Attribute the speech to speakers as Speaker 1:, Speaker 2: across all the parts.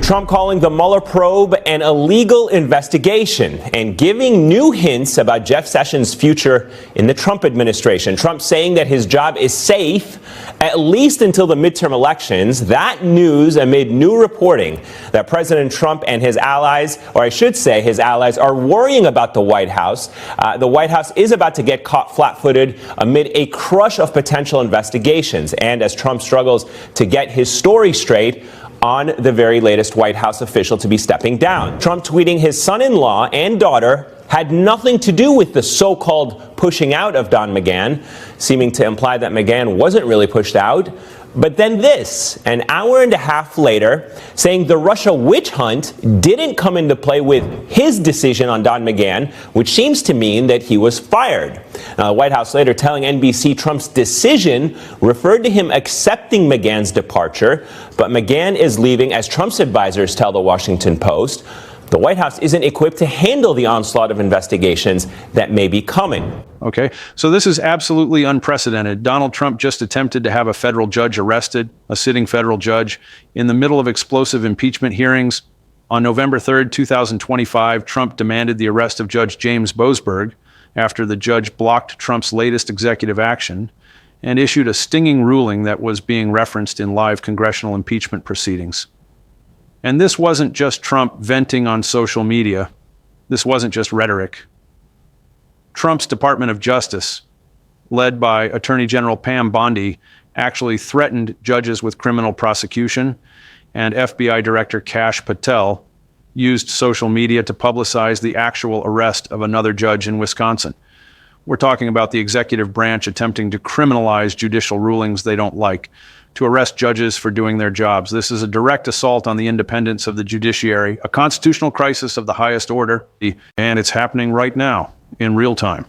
Speaker 1: Trump calling the Mueller probe an illegal investigation and giving new hints about Jeff Sessions' future in the Trump administration. Trump saying that his job is safe, at least until the midterm elections. That news amid new reporting that President Trump and his allies, or I should say his allies, are worrying about the White House. The White House is about to get caught flat-footed amid a crush of potential investigations. And as Trump struggles to get his story straight on the very latest White House official to be stepping down. Trump tweeting his son-in-law and daughter had nothing to do with the so-called pushing out of Don McGahn, seeming to imply that McGahn wasn't really pushed out. But then this, an hour and a half later, saying the Russia witch hunt didn't come into play with his decision on Don McGahn, which seems to mean that he was fired. Now, the White House later telling NBC Trump's decision referred to him accepting McGahn's departure, but McGahn is leaving, as Trump's advisors tell the Washington Post. The White House isn't equipped to handle the onslaught of investigations that may be coming.
Speaker 2: Okay, so this is absolutely unprecedented. Donald Trump just attempted to have a federal judge arrested, a sitting federal judge, in the middle of explosive impeachment hearings. On November 3rd, 2025, Trump demanded the arrest of Judge James Boasberg after the judge blocked Trump's latest executive action and issued a stinging ruling that was being referenced in live congressional impeachment proceedings. And this wasn't just Trump venting on social media. This wasn't just rhetoric. Trump's Department of Justice, led by Attorney General Pam Bondi, actually threatened judges with criminal prosecution, and FBI Director Kash Patel used social media to publicize the actual arrest of another judge in Wisconsin. We're talking about the executive branch attempting to criminalize judicial rulings they don't like, to arrest judges for doing their jobs. This is a direct assault on the independence of the judiciary, a constitutional crisis of the highest order, and it's happening right now in real time,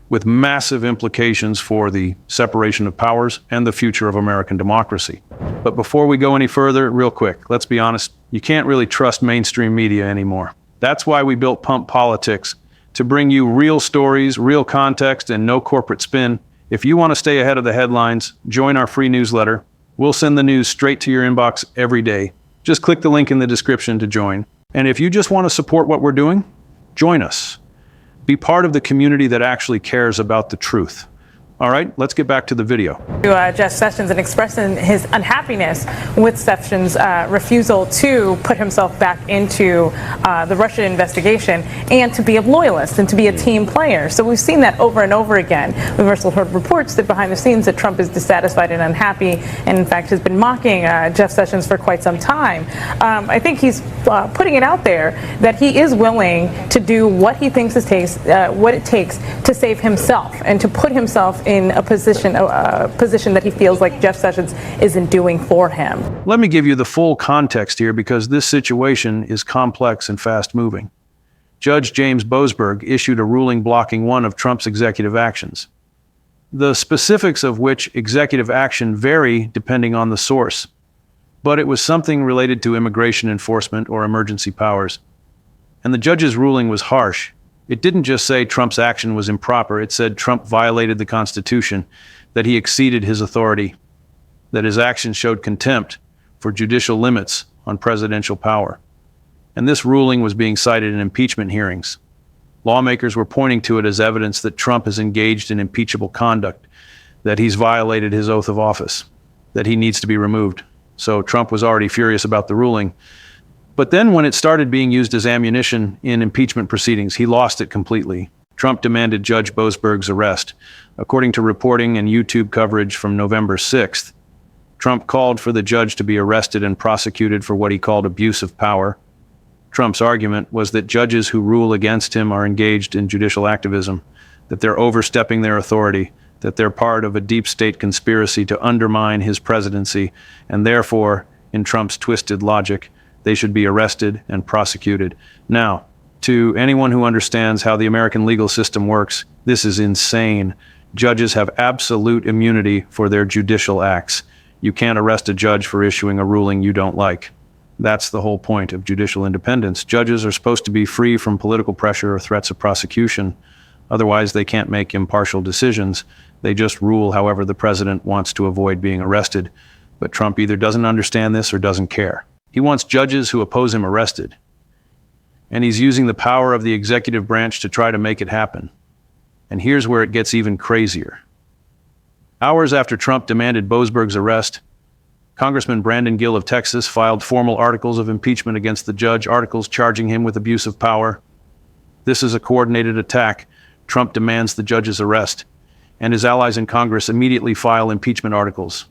Speaker 2: with massive implications for the separation of powers and the future of American democracy. But before we go any further, real quick, let's be honest, you can't really trust mainstream media anymore. That's why we built Pump Politics, to bring you real stories, real context, and no corporate spin. If you want to stay ahead of the headlines, join our free newsletter. We'll send the news straight to your inbox every day. Just click the link in the description to join. And if you just want to support what we're doing, join us. Be part of the community that actually cares about the truth. All right, let's get back to the video.
Speaker 3: Jeff Sessions and expressing his unhappiness with Sessions' refusal to put himself back into the Russia investigation and to be a loyalist and to be a team player. So we've seen that over and over again. We've also heard reports that behind the scenes that Trump is dissatisfied and unhappy, and in fact has been mocking Jeff Sessions for quite some time. I think he's putting it out there that he is willing to do what he thinks what it takes to save himself and to put himself in a position that he feels like Jeff Sessions isn't doing for him.
Speaker 2: Let me give you the full context here, because this situation is complex and fast-moving. Judge James Boasberg issued a ruling blocking one of Trump's executive actions, the specifics of which executive action vary depending on the source. But it was something related to immigration enforcement or emergency powers. And the judge's ruling was harsh. It didn't just say Trump's action was improper. It said Trump violated the Constitution, that he exceeded his authority, that his actions showed contempt for judicial limits on presidential power. And this ruling was being cited in impeachment hearings. Lawmakers were pointing to it as evidence that Trump is engaged in impeachable conduct, that he's violated his oath of office, that he needs to be removed. So Trump was already furious about the ruling. But then when it started being used as ammunition in impeachment proceedings, he lost it completely. Trump demanded Judge Boasberg's arrest. According to reporting and YouTube coverage from November 6th, Trump called for the judge to be arrested and prosecuted for what he called abuse of power. Trump's argument was that judges who rule against him are engaged in judicial activism, that they're overstepping their authority, that they're part of a deep state conspiracy to undermine his presidency, and therefore, in Trump's twisted logic, they should be arrested and prosecuted. Now, to anyone who understands how the American legal system works, this is insane. Judges have absolute immunity for their judicial acts. You can't arrest a judge for issuing a ruling you don't like. That's the whole point of judicial independence. Judges are supposed to be free from political pressure or threats of prosecution. Otherwise, they can't make impartial decisions. They just rule however the president wants to avoid being arrested. But Trump either doesn't understand this or doesn't care. He wants judges who oppose him arrested. And he's using the power of the executive branch to try to make it happen. And here's where it gets even crazier. Hours after Trump demanded Boasberg's arrest, Congressman Brandon Gill of Texas filed formal articles of impeachment against the judge, articles charging him with abuse of power. This is a coordinated attack. Trump demands the judge's arrest, and his allies in Congress immediately file impeachment articles.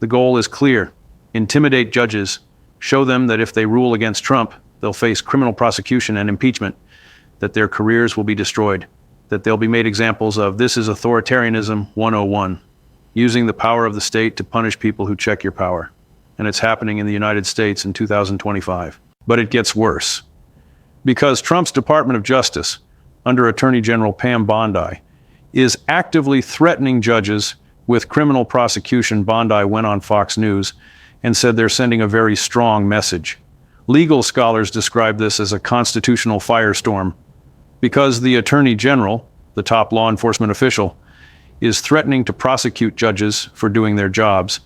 Speaker 2: The goal is clear: intimidate judges, show them that if they rule against Trump, they'll face criminal prosecution and impeachment, that their careers will be destroyed, that they'll be made examples of. This is authoritarianism 101, using the power of the state to punish people who check your power. And it's happening in the United States in 2025. But it gets worse. Because Trump's Department of Justice, under Attorney General Pam Bondi, is actively threatening judges with criminal prosecution. Bondi went on Fox News and said they're sending a very strong message. Legal scholars describe this as a constitutional firestorm, because the Attorney General, the top law enforcement official, is threatening to prosecute judges for doing their jobs.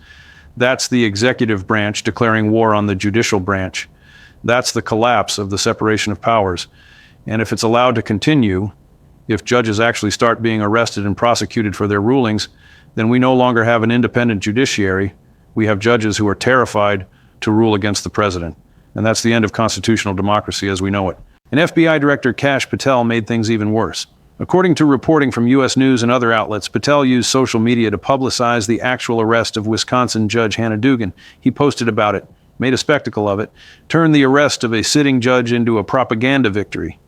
Speaker 2: That's the executive branch declaring war on the judicial branch. That's the collapse of the separation of powers. And if it's allowed to continue, if judges actually start being arrested and prosecuted for their rulings, then we no longer have an independent judiciary. We have judges who are terrified to rule against the president. And that's the end of constitutional democracy as we know it. And FBI Director Kash Patel made things even worse. According to reporting from U.S. News and other outlets, Patel used social media to publicize the actual arrest of Wisconsin Judge Hannah Dugan. He posted about it, made a spectacle of it, turned the arrest of a sitting judge into a propaganda victory.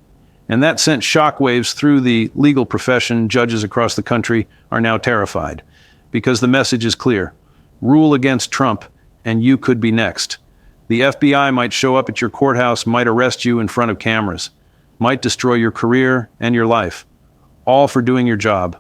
Speaker 2: And that sent shockwaves through the legal profession. Judges across the country are now terrified, because the message is clear: rule against Trump, and you could be next. The FBI might show up at your courthouse, might arrest you in front of cameras, might destroy your career and your life, all for doing your job,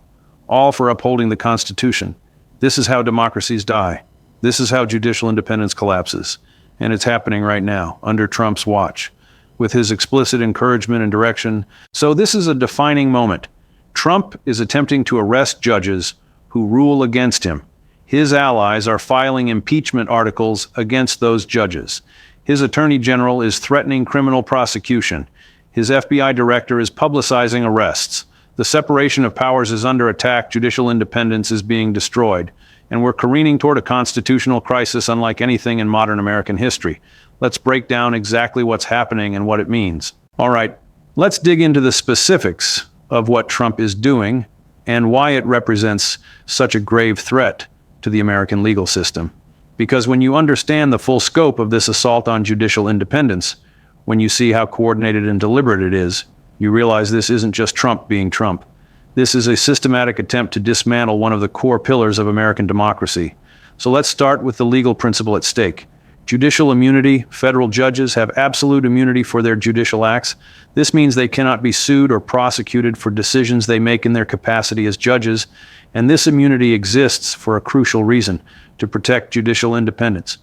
Speaker 2: all for upholding the Constitution. This is how democracies die. This is how judicial independence collapses. And it's happening right now, under Trump's watch, with his explicit encouragement and direction. So this is a defining moment. Trump is attempting to arrest judges who rule against him. His allies are filing impeachment articles against those judges. His attorney general is threatening criminal prosecution. His FBI director is publicizing arrests. The separation of powers is under attack. Judicial independence is being destroyed. And we're careening toward a constitutional crisis unlike anything in modern American history. Let's break down exactly what's happening and what it means. All right, let's dig into the specifics of what Trump is doing and why it represents such a grave threat to the American legal system. Because when you understand the full scope of this assault on judicial independence, when you see how coordinated and deliberate it is, you realize this isn't just Trump being Trump. This is a systematic attempt to dismantle one of the core pillars of American democracy. So let's start with the legal principle at stake. Judicial immunity. Federal judges have absolute immunity for their judicial acts. This means they cannot be sued or prosecuted for decisions they make in their capacity as judges. And this immunity exists for a crucial reason: to protect judicial independence.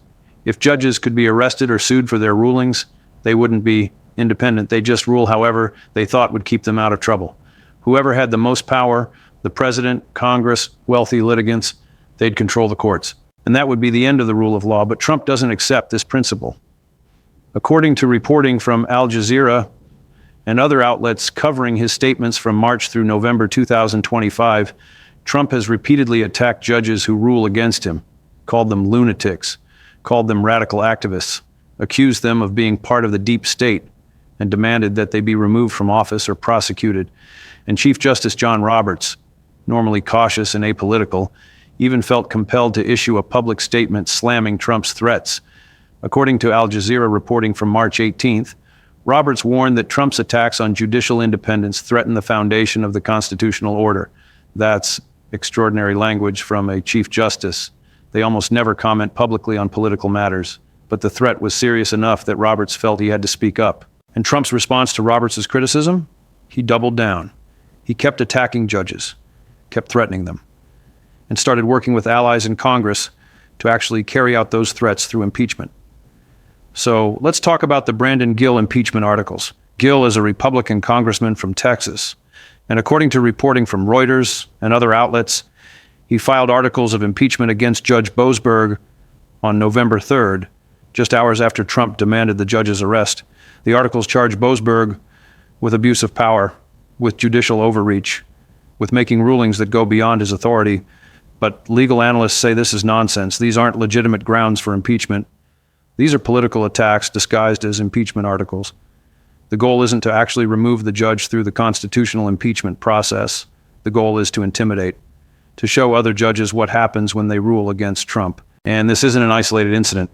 Speaker 2: If judges could be arrested or sued for their rulings, they wouldn't be independent. They just rule however they thought would keep them out of trouble. Whoever had the most power, the president, Congress, wealthy litigants, they'd control the courts. And that would be the end of the rule of law. But Trump doesn't accept this principle. According to reporting from Al Jazeera and other outlets covering his statements from March through November 2025, Trump has repeatedly attacked judges who rule against him, called them lunatics, called them radical activists, accused them of being part of the deep state, and demanded that they be removed from office or prosecuted. And Chief Justice John Roberts, normally cautious and apolitical, even felt compelled to issue a public statement slamming Trump's threats. According to Al Jazeera reporting from March 18th, Roberts warned that Trump's attacks on judicial independence threaten the foundation of the constitutional order. That's extraordinary language from a Chief Justice. They almost never comment publicly on political matters, but the threat was serious enough that Roberts felt he had to speak up. And Trump's response to Roberts' criticism? He doubled down. He kept attacking judges, kept threatening them, and started working with allies in Congress to actually carry out those threats through impeachment. So let's talk about the Brandon Gill impeachment articles. Gill is a Republican congressman from Texas, and according to reporting from Reuters and other outlets, he filed articles of impeachment against Judge Boasberg on November 3rd just hours after Trump demanded the judge's arrest. The articles charge Boasberg with abuse of power, with judicial overreach, with making rulings that go beyond his authority. But legal analysts say this is nonsense. These aren't legitimate grounds for impeachment. These are political attacks disguised as impeachment articles. The goal isn't to actually remove the judge through the constitutional impeachment process. The goal is to intimidate, to show other judges what happens when they rule against Trump. And this isn't an isolated incident.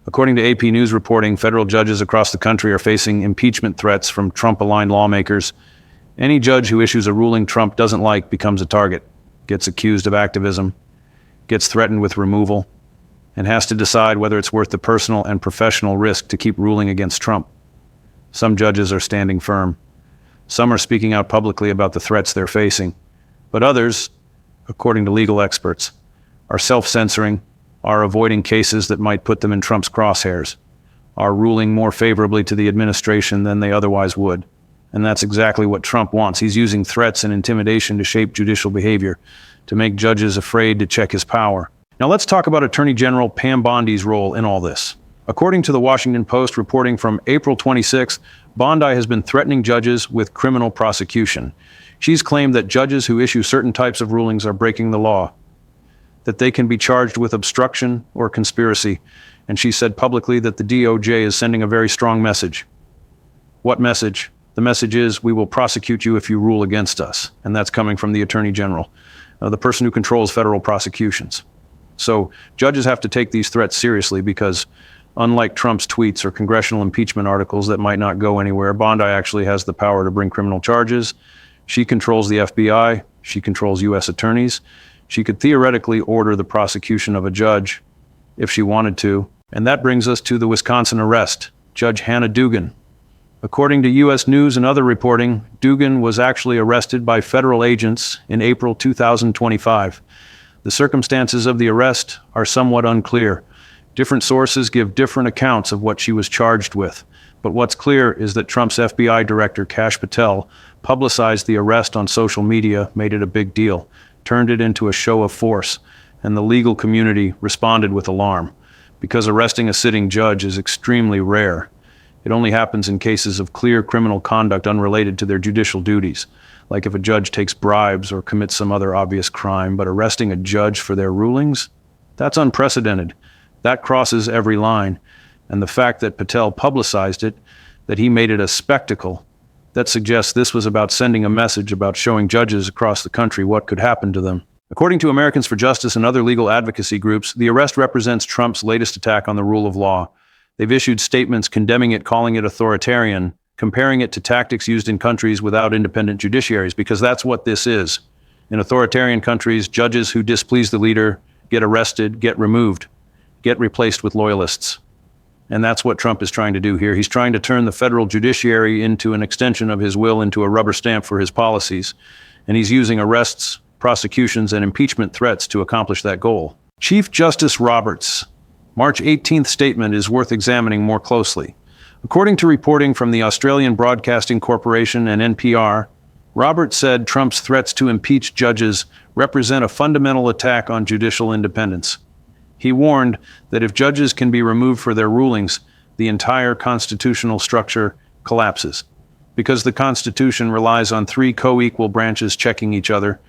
Speaker 2: According to AP News reporting, federal judges across the country are facing impeachment threats from Trump-aligned lawmakers. Any judge who issues a ruling Trump doesn't like becomes a target, gets accused of activism, gets threatened with removal, and has to decide whether it's worth the personal and professional risk to keep ruling against Trump. Some judges are standing firm. Some are speaking out publicly about the threats they're facing. But others, according to legal experts, are self-censoring, are avoiding cases that might put them in Trump's crosshairs, are ruling more favorably to the administration than they otherwise would. And that's exactly what Trump wants. He's using threats and intimidation to shape judicial behavior, to make judges afraid to check his power. Now let's talk about Attorney General Pam Bondi's role in all this. According to the Washington Post reporting from April 26th, Bondi has been threatening judges with criminal prosecution. She's claimed that judges who issue certain types of rulings are breaking the law, that they can be charged with obstruction or conspiracy, and she said publicly that the DOJ is sending a very strong message. What message? The message is, we will prosecute you if you rule against us, and that's coming from the Attorney General, the person who controls federal prosecutions. So judges have to take these threats seriously because unlike Trump's tweets or congressional impeachment articles that might not go anywhere, Bondi actually has the power to bring criminal charges. She controls the FBI. She controls U.S. attorneys. She could theoretically order the prosecution of a judge if she wanted to. And that brings us to the Wisconsin arrest, Judge Hannah Dugan. According to U.S. News and other reporting, Dugan was actually arrested by federal agents in April 2025. The circumstances of the arrest are somewhat unclear. Different sources give different accounts of what she was charged with. But what's clear is that Trump's FBI director, Kash Patel, publicized the arrest on social media, made it a big deal, turned it into a show of force, and the legal community responded with alarm, because arresting a sitting judge is extremely rare. It only happens in cases of clear criminal conduct unrelated to their judicial duties, like if a judge takes bribes or commits some other obvious crime. But arresting a judge for their rulings? That's unprecedented. That crosses every line. And the fact that Patel publicized it, that he made it a spectacle, that suggests this was about sending a message about showing judges across the country what could happen to them. According to Americans for Justice and other legal advocacy groups, the arrest represents Trump's latest attack on the rule of law. They've issued statements condemning it, calling it authoritarian, comparing it to tactics used in countries without independent judiciaries, because that's what this is. In authoritarian countries, judges who displease the leader get arrested, get removed, get replaced with loyalists. And that's what Trump is trying to do here. He's trying to turn the federal judiciary into an extension of his will, into a rubber stamp for his policies. And he's using arrests, prosecutions, and impeachment threats to accomplish that goal. Chief Justice Roberts' March 18th statement is worth examining more closely. According to reporting from the Australian Broadcasting Corporation and NPR, Roberts said Trump's threats to impeach judges represent a fundamental attack on judicial independence. He warned that if judges can be removed for their rulings, the entire constitutional structure collapses. Because the Constitution relies on three co-equal branches checking each other.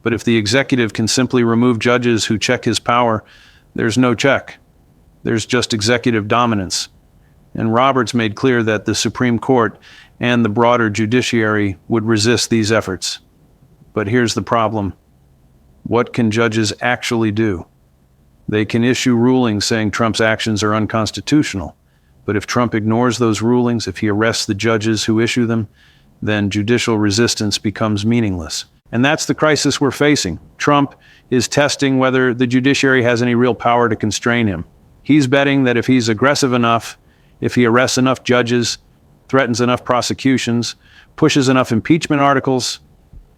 Speaker 2: But if the executive can simply remove judges who check his power, there's no check. There's just executive dominance. And Roberts made clear that the Supreme Court and the broader judiciary would resist these efforts. But here's the problem. What can judges actually do? They can issue rulings saying Trump's actions are unconstitutional. But if Trump ignores those rulings, if he arrests the judges who issue them, then judicial resistance becomes meaningless. And that's the crisis we're facing. Trump is testing whether the judiciary has any real power to constrain him. He's betting that if he's aggressive enough, if he arrests enough judges, threatens enough prosecutions, pushes enough impeachment articles,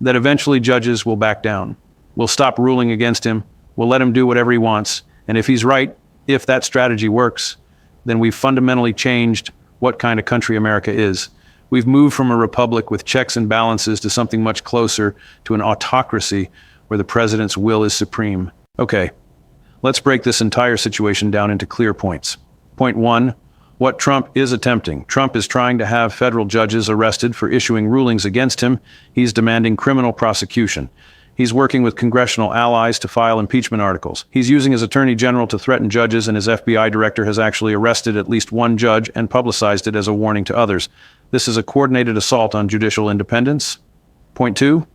Speaker 2: that eventually judges will back down. We'll stop ruling against him. We'll let him do whatever he wants. And if he's right, if that strategy works, then we've fundamentally changed what kind of country America is. We've moved from a republic with checks and balances to something much closer to an autocracy where the president's will is supreme. Okay, let's break this entire situation down into clear points. Point 1. What Trump is attempting. Trump is trying to have federal judges arrested for issuing rulings against him. He's demanding criminal prosecution. He's working with congressional allies to file impeachment articles. He's using his attorney general to threaten judges, and his FBI director has actually arrested at least one judge and publicized it as a warning to others. This is a coordinated assault on judicial independence. Point 2.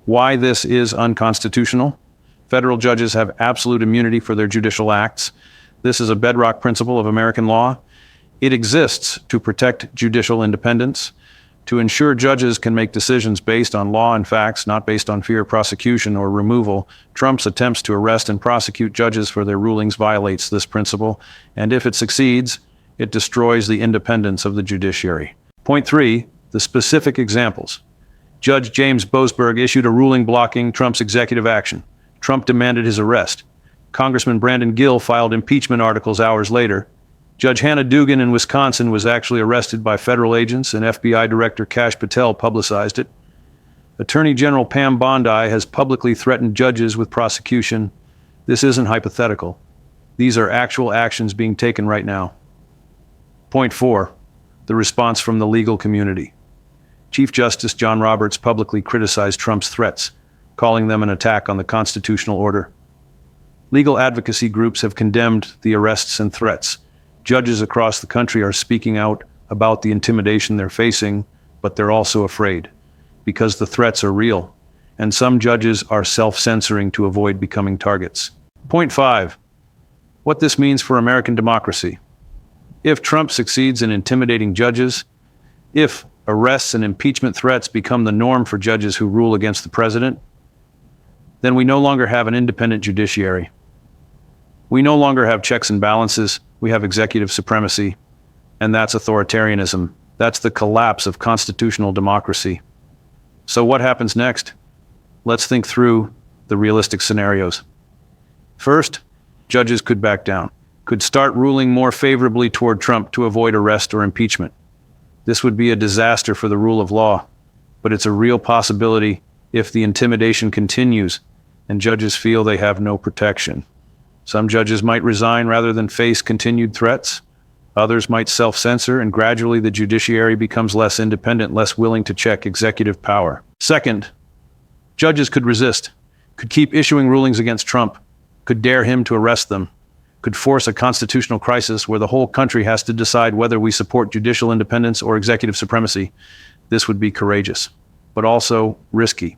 Speaker 2: Why this is unconstitutional. Federal judges have absolute immunity for their judicial acts. This is a bedrock principle of American law. It exists to protect judicial independence, to ensure judges can make decisions based on law and facts, not based on fear of prosecution or removal. Trump's attempts to arrest and prosecute judges for their rulings violates this principle, and if it succeeds, it destroys the independence of the judiciary. Point 3, the specific examples. Judge James Boasberg issued a ruling blocking Trump's executive action. Trump demanded his arrest. Congressman Brandon Gill filed impeachment articles hours later. Judge Hannah Dugan in Wisconsin was actually arrested by federal agents, and FBI Director Kash Patel publicized it. Attorney General Pam Bondi has publicly threatened judges with prosecution. This isn't hypothetical. These are actual actions being taken right now. Point 4, the response from the legal community. Chief Justice John Roberts publicly criticized Trump's threats, calling them an attack on the constitutional order. Legal advocacy groups have condemned the arrests and threats. Judges across the country are speaking out about the intimidation they're facing, but they're also afraid because the threats are real, and some judges are self-censoring to avoid becoming targets. Point 5. What this means for American democracy. If Trump succeeds in intimidating judges, if arrests and impeachment threats become the norm for judges who rule against the president, then we no longer have an independent judiciary. We no longer have checks and balances. We have executive supremacy, and that's authoritarianism. That's the collapse of constitutional democracy. So what happens next? Let's think through the realistic scenarios. First, judges could back down, could start ruling more favorably toward Trump to avoid arrest or impeachment. This would be a disaster for the rule of law, but it's a real possibility if the intimidation continues and judges feel they have no protection. Some judges might resign rather than face continued threats. Others might self-censor, and gradually the judiciary becomes less independent, less willing to check executive power. Second, judges could resist, could keep issuing rulings against Trump, could dare him to arrest them, could force a constitutional crisis where the whole country has to decide whether we support judicial independence or executive supremacy. This would be courageous, but also risky,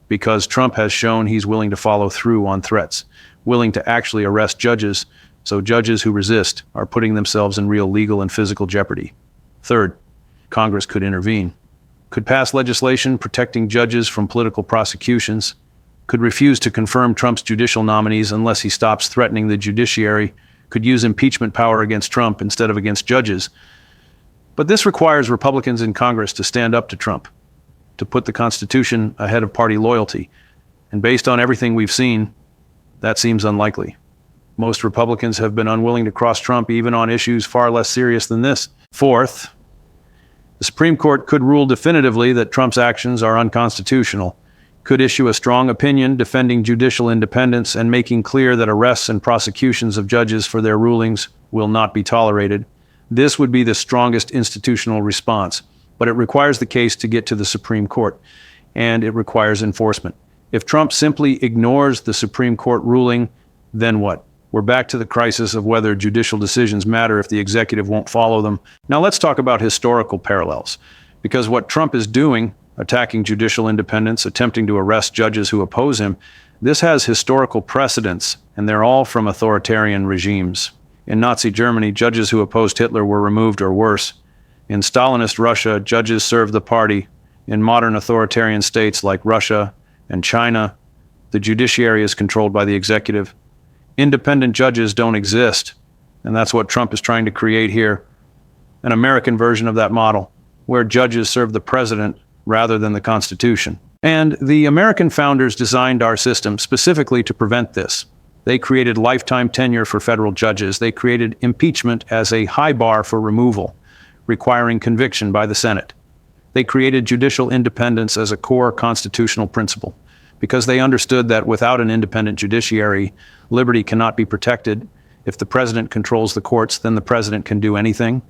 Speaker 2: because Trump has shown he's willing to follow through on threats, willing to actually arrest judges, so judges who resist are putting themselves in real legal and physical jeopardy. Third, Congress could intervene, could pass legislation protecting judges from political prosecutions, could refuse to confirm Trump's judicial nominees unless he stops threatening the judiciary, could use impeachment power against Trump instead of against judges. But this requires Republicans in Congress to stand up to Trump, to put the Constitution ahead of party loyalty. And based on everything we've seen, that seems unlikely. Most Republicans have been unwilling to cross Trump even on issues far less serious than this. Fourth, the Supreme Court could rule definitively that Trump's actions are unconstitutional, could issue a strong opinion defending judicial independence and making clear that arrests and prosecutions of judges for their rulings will not be tolerated. This would be the strongest institutional response, but it requires the case to get to the Supreme Court, and it requires enforcement. If Trump simply ignores the Supreme Court ruling, then what? We're back to the crisis of whether judicial decisions matter if the executive won't follow them. Now let's talk about historical parallels, because what Trump is doing, attacking judicial independence, attempting to arrest judges who oppose him, this has historical precedents, and they're all from authoritarian regimes. In Nazi Germany, judges who opposed Hitler were removed or worse. In Stalinist Russia, judges served the party. In modern authoritarian states like Russia and China, the judiciary is controlled by the executive. Independent judges don't exist, and that's what Trump is trying to create here. An American version of that model, where judges serve the president rather than the Constitution. And the American founders designed our system specifically to prevent this. They created lifetime tenure for federal judges. They created impeachment as a high bar for removal, requiring conviction by the Senate. They created judicial independence as a core constitutional principle, because they understood that without an independent judiciary, liberty cannot be protected, If the president controls the courts, then the president can do anything,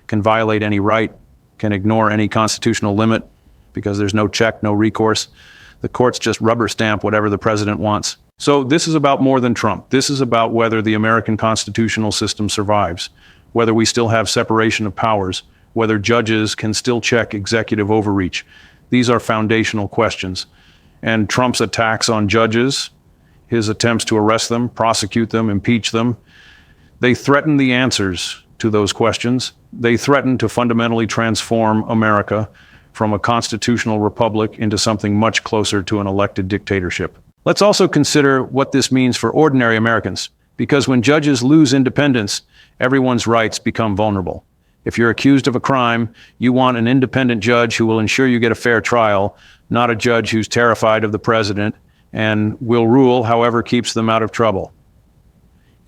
Speaker 2: can violate any right, can ignore any constitutional limit because there's no check, no recourse. The courts just rubber stamp whatever the president wants. So this is about more than Trump. This is about whether the American constitutional system survives, whether we still have separation of powers, whether judges can still check executive overreach. These are foundational questions. And Trump's attacks on judges, his attempts to arrest them, prosecute them, impeach them, they threaten the answers to those questions. They threaten to fundamentally transform America from a constitutional republic into something much closer to an elected dictatorship. Let's also consider what this means for ordinary Americans, because when judges lose independence, everyone's rights become vulnerable. If you're accused of a crime, you want an independent judge who will ensure you get a fair trial, not a judge who's terrified of the president and will rule however keeps them out of trouble.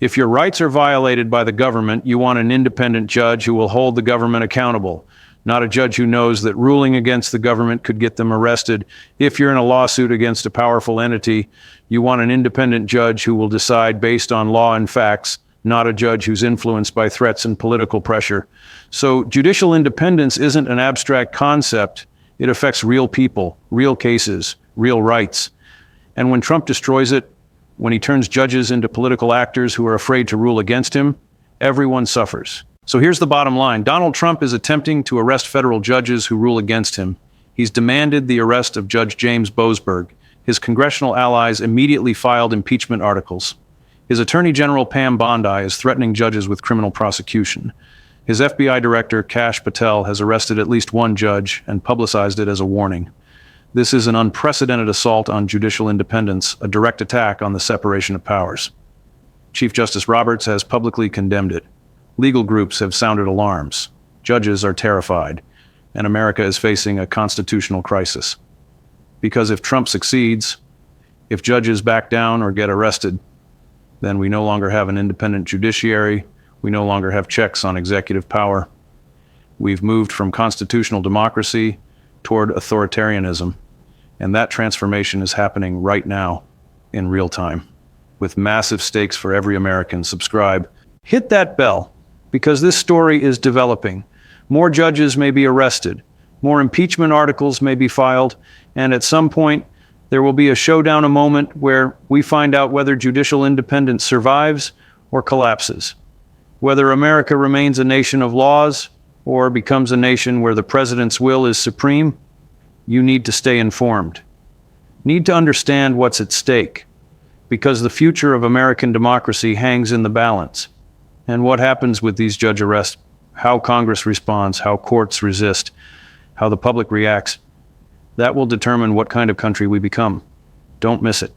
Speaker 2: If your rights are violated by the government, you want an independent judge who will hold the government accountable, not a judge who knows that ruling against the government could get them arrested. If you're in a lawsuit against a powerful entity, you want an independent judge who will decide based on law and facts, not a judge who's influenced by threats and political pressure. So judicial independence isn't an abstract concept. It affects real people, real cases, real rights. And when Trump destroys it, when he turns judges into political actors who are afraid to rule against him, everyone suffers. So here's the bottom line. Donald Trump is attempting to arrest federal judges who rule against him. He's demanded the arrest of Judge James Boasberg. His congressional allies immediately filed impeachment articles. His Attorney General Pam Bondi is threatening judges with criminal prosecution. His FBI Director Kash Patel has arrested at least one judge and publicized it as a warning. This is an unprecedented assault on judicial independence, a direct attack on the separation of powers. Chief Justice Roberts has publicly condemned it. Legal groups have sounded alarms. Judges are terrified, and America is facing a constitutional crisis. Because if Trump succeeds, if judges back down or get arrested, then we no longer have an independent judiciary, we no longer have checks on executive power. We've moved from constitutional democracy toward authoritarianism, and that transformation is happening right now, in real time, with massive stakes for every American. Subscribe. Hit that bell, because this story is developing. More judges may be arrested, more impeachment articles may be filed, and at some point, there will be a showdown, a moment where we find out whether judicial independence survives or collapses, whether America remains a nation of laws or becomes a nation where the president's will is supreme. You need to stay informed. Need to understand what's at stake, because the future of American democracy hangs in the balance. And what happens with these judge arrests, how Congress responds, how courts resist, how the public reacts, that will determine what kind of country we become. Don't miss it.